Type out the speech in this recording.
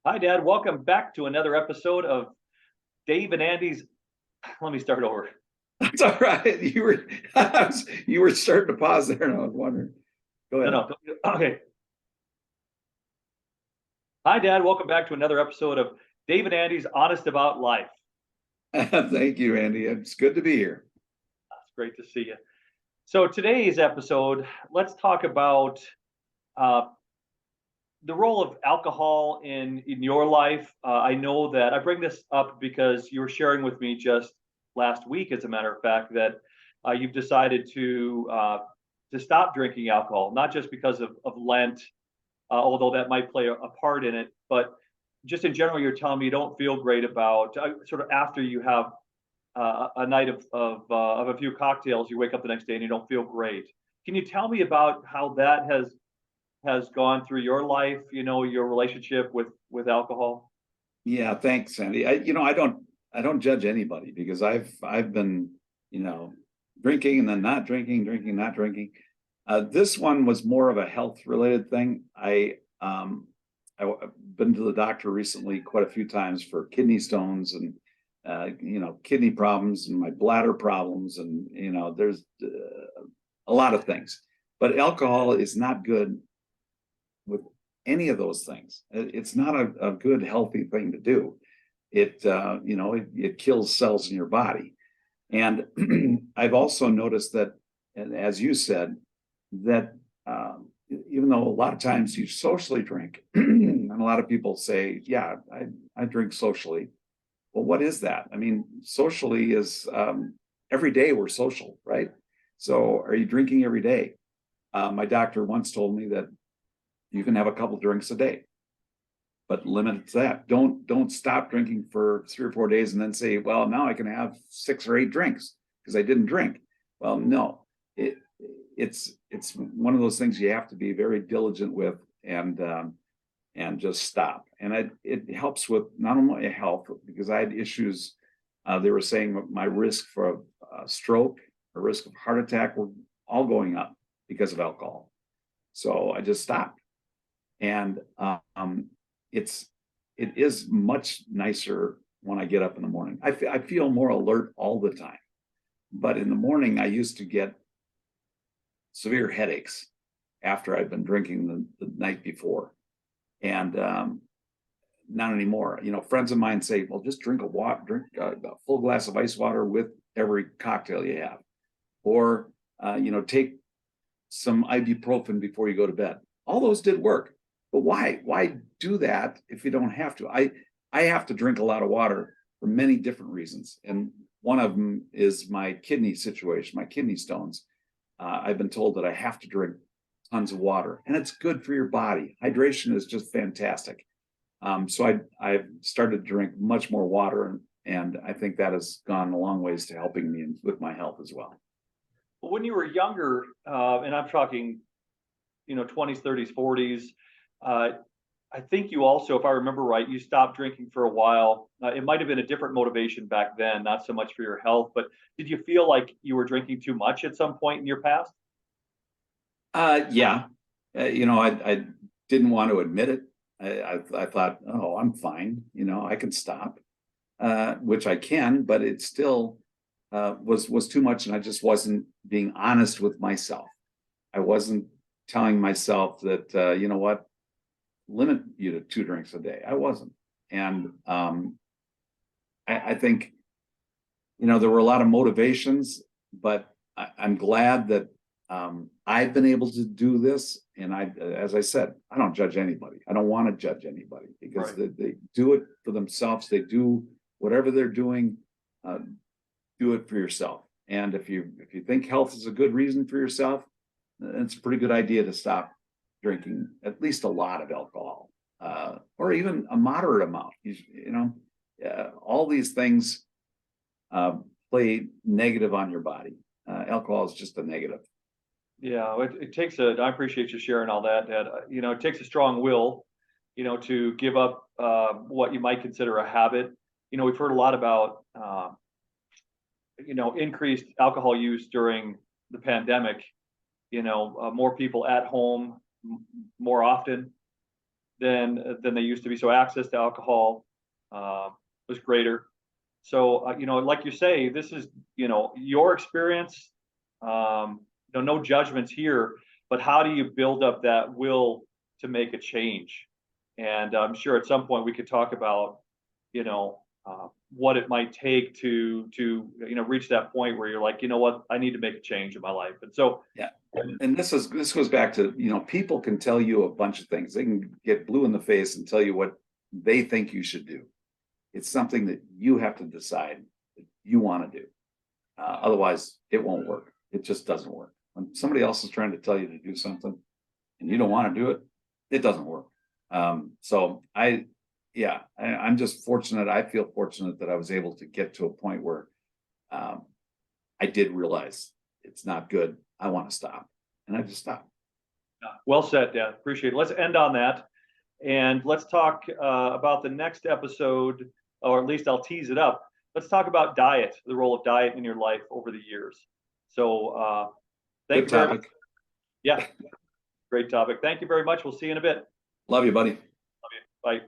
Hi, Dad. Welcome back to another episode of Dave and Andy's. Let me start over. That's all right. You were starting to pause there, and I was wondering. Go No, ahead. no. Okay. Hi, Dad. Welcome back to another episode of Dave and Andy's Honest About Life. Thank you, Andy. It's good to be here. It's great to see you. So today's episode, let's talk about uh, the role of alcohol in your life. I know that I bring this up because you were sharing with me just last week, as a matter of fact, that you've decided to stop drinking alcohol, not just because of Lent, although that might play a part in it, but just in general, you're telling me you don't feel great about sort of after you have a night of a few cocktails, you wake up the next day and you don't feel great. Can you tell me about how that has gone through your life, your relationship with alcohol? Yeah, thanks, Andy. I don't judge anybody because I've been, you know, drinking and then not drinking, drinking, not drinking. This one was more of a health related thing. I've been to the doctor recently quite a few times for kidney stones and kidney problems and my bladder problems, and there's a lot of things. But alcohol is not good with any of those things. It's not a good healthy thing to do. It kills cells in your body. And I've also noticed that, and as you said, that even though a lot of times you socially drink, and a lot of people say, yeah, I drink socially. Well, what is that? I mean, socially is every day we're social, right? So are you drinking every day? My doctor once told me that you can have a couple drinks a day, but limit it to that. Don't stop drinking for 3 or 4 days and then say, well, now I can have 6 or 8 drinks because I didn't drink. Well, no, it's one of those things you have to be very diligent with, and just stop. And it helps with not only health, because I had issues. They were saying my risk for a stroke, a risk of heart attack were all going up because of alcohol. So I just stopped. And it is much nicer when I get up in the morning. I feel more alert all the time. But in the morning, I used to get severe headaches after I'd been drinking the night before. And not anymore. Friends of mine say, well, just drink a full glass of ice water with every cocktail you have. Or, take some ibuprofen before you go to bed. All those did work. But why do that if you don't have to? I have to drink a lot of water for many different reasons. And one of them is my kidney situation, my kidney stones. I've been told that I have to drink tons of water, and it's good for your body. Hydration is just fantastic. So I've started to drink much more water, and I think that has gone a long ways to helping me with my health as well. Well, when you were younger, and I'm talking, 20s, 30s, 40s, uh, I think you also, if I remember right, you stopped drinking for a while. It might have been a different motivation back then, not so much for your health, but did you feel like you were drinking too much at some point in your past? Yeah, I didn't want to admit it. I thought, oh, I'm fine. I can stop, which I can, but it still was too much, and I just wasn't being honest with myself. I wasn't telling myself that you know what, limit you to 2 drinks a day. I wasn't, and I think there were a lot of motivations, but I'm glad that I've been able to do this. And as I said, I don't judge anybody. I don't want to judge anybody because Right. they do it for themselves. They do whatever they're doing. Uh, do it for yourself. And if you think health is a good reason for yourself, it's a pretty good idea to stop drinking at least a lot of alcohol, or even a moderate amount. All these things uh, play negative on your body. Alcohol is just a negative. Yeah, it takes I appreciate you sharing all that, Dad. It takes a strong will, to give up what you might consider a habit. We've heard a lot about, increased alcohol use during the pandemic, more people at home more often. than they used to be. So access to alcohol was greater. So like you say, this is your experience. No judgments here, but how do you build up that will to make a change? And I'm sure at some point we could talk about what it might take to reach that point where you're like, what, I need to make a change in my life. And so Yeah. And this goes back to, people can tell you a bunch of things. They can get blue in the face and tell you what they think you should do. It's something that you have to decide that you want to do. Otherwise, it won't work. It just doesn't work. When somebody else is trying to tell you to do something and you don't want to do it, it doesn't work. So I'm just fortunate. I feel fortunate that I was able to get to a point where I did realize it's not good. I want to stop. And I just stopped. Well said, Dad. Appreciate it. Let's end on that. And let's talk about the next episode, or at least I'll tease it up. Let's talk about diet, the role of diet in your life over the years. So thank you very much. Yeah, great topic. Thank you very much. We'll see you in a bit. Love you, buddy. Love you. Bye.